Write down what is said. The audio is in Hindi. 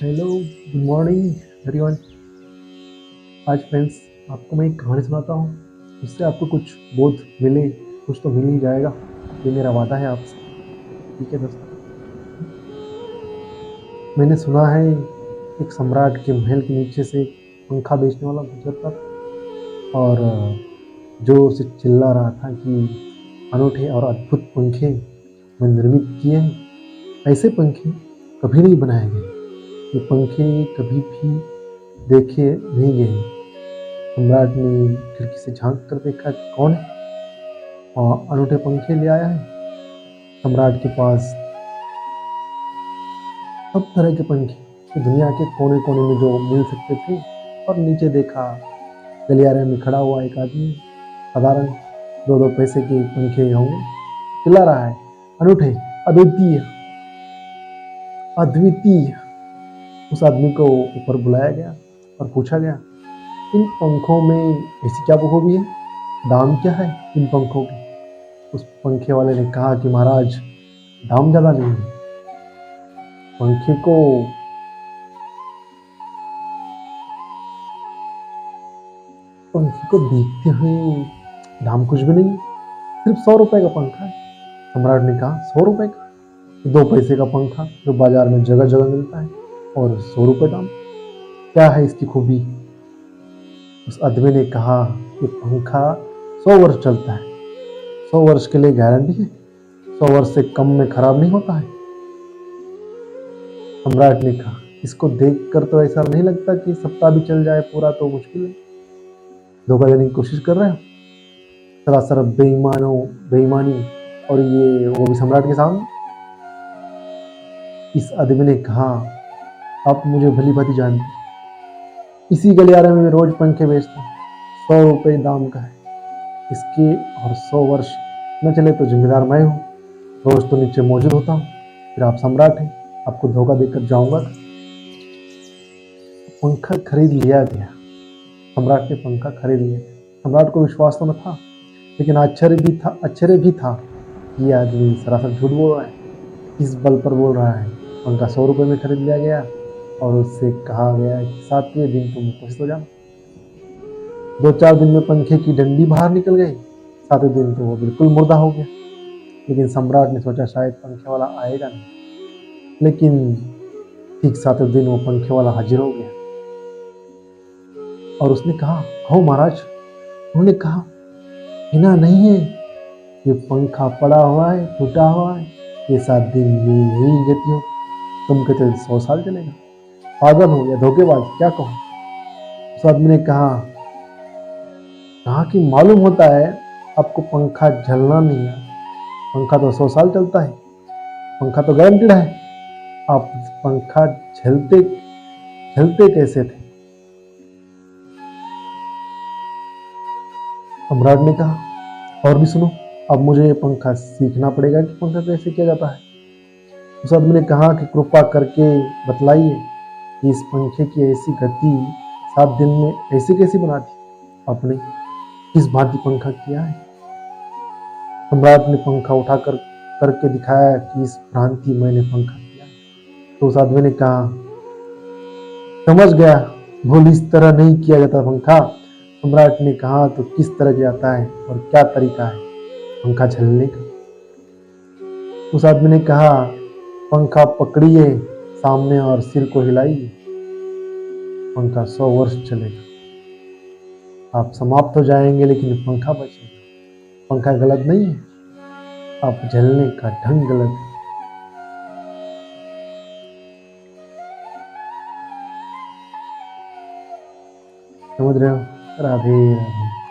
Hello, good morning everyone. आज फ्रेंड्स आपको मैं एक कहानी सुनाता हूँ। उससे आपको कुछ बोध मिले, कुछ तो मिल ही जाएगा। ये मेरा वादा है आपसे। ठीक है दोस्तों। मैंने सुना है एक सम्राट के महल के नीचे से एक पंखा बेचने वाला गुजरता था और जो उसे चिल्ला रहा था कि अनूठे और अद्भुत पंखे मैं निर्मित किए हैं। ऐसे पंखे कभी नहीं बनाए गए। ये पंखे कभी भी देखे नहीं गए। सम्राट ने खिड़की से झांक कर देखा कि कौन है और अनूठे पंखे ले आया है। सम्राट के पास सब तरह के पंखे दुनिया के कोने कोने में जो मिल सकते थे। और नीचे देखा, गलियारे में खड़ा हुआ एक आदमी, साधारण 2-2 पैसे के पंखे होंगे, चिल्ला रहा है, अनूठे, अद्वितीय, अद्वितीय। उस आदमी को ऊपर बुलाया गया और पूछा गया, इन पंखों में ऐसी क्या खूबी है, दाम क्या है इन पंखों के। उस पंखे वाले ने कहा कि महाराज, दाम ज्यादा नहीं है। पंखे को पंखे को देखते हुए दाम कुछ भी नहीं, सिर्फ 100 रुपए का पंखा है। सम्राट ने कहा, 100 रुपए का? 2 पैसे का पंखा जो बाजार में जगह जगह मिलता है, और 100 रुपए दाम, क्या है इसकी खूबी। उस आदमी ने कहा कि पंखा 100 वर्ष चलता है, 100 वर्ष के लिए गारंटी है, 100 वर्ष से कम में खराब नहीं होता है। सम्राट ने कहा, इसको देखकर तो ऐसा नहीं लगता कि सप्ताह भी चल जाए पूरा तो मुश्किल है। धोखा देने की कोशिश कर रहे हो, सरासर बेईमानी। और ये वो भी सम्राट के सामने। इस आदमी ने कहा, आप मुझे भली भांति जानते हैं, इसी गलियारे में मैं रोज पंखे बेचता हूँ, 100 रुपए दाम का है इसके, और 100 वर्ष न चले तो जिम्मेदार मैं हूँ। रोज तो नीचे मौजूद होता हूँ, फिर आप सम्राट हैं, आपको धोखा देकर जाऊंगा। पंखा खरीद लिया गया। सम्राट ने पंखा खरीद लिया। सम्राट को विश्वास तो न था, लेकिन आश्चर्य भी था कि ये आदमी सरासर झूठ बोल रहा है। किस बल पर बोल रहा है। पंखा 100 रुपए में खरीद लिया गया और उससे कहा गया कि 7वें दिन तुम उपस्थित हो जाना। 2-4 दिन में पंखे की डंडी बाहर निकल गई। 7वें दिन तो वो बिल्कुल मुर्दा हो गया। लेकिन सम्राट ने सोचा शायद पंखे वाला आएगा नहीं, लेकिन ठीक 7वें दिन वो पंखे वाला हाजिर हो गया और उसने कहा, कहो महाराज। उन्होंने कहा, हिना नहीं है, ये पंखा पड़ा हुआ है, टूटा हुआ है, ये 7 दिन में यही गति हो। तुम कहते 100 साल चलेगा, पागल हो या धोखेबाज, क्या कहो। उस आदमी ने कहा कि मालूम होता है आपको पंखा झलना नहीं है। पंखा तो 100 साल चलता है, पंखा तो गारंटेड है। आप पंखा झलते झलते कैसे थे। सम्राट ने कहा, और भी सुनो, अब मुझे ये पंखा सीखना पड़ेगा कि पंखा कैसे किया जाता है। उस आदमी ने कहा कि कृपा करके बतलाइए कि इस पंखे की ऐसी गति 7 दिन में ऐसी कैसी बना दी आपने, किस भांति पंखा किया है। सम्राट ने पंखा उठा करके दिखाया कि इस भ्रांति मैंने पंखा किया। तो उस आदमी ने कहा, समझ गया, भूल, इस तरह नहीं किया जाता पंखा। सम्राट ने कहा, तो किस तरह किया जाता है और क्या तरीका है पंखा झलने का। उस आदमी ने कहा, पंखा पकड़िए सामने और सिर को हिलाइए, पंखा 100 वर्ष चलेगा। आप समाप्त हो जाएंगे लेकिन पंखा बचेगा। पंखा गलत नहीं है, आप झलने का ढंग गलत है। समझ रहे हो। राधे राधे।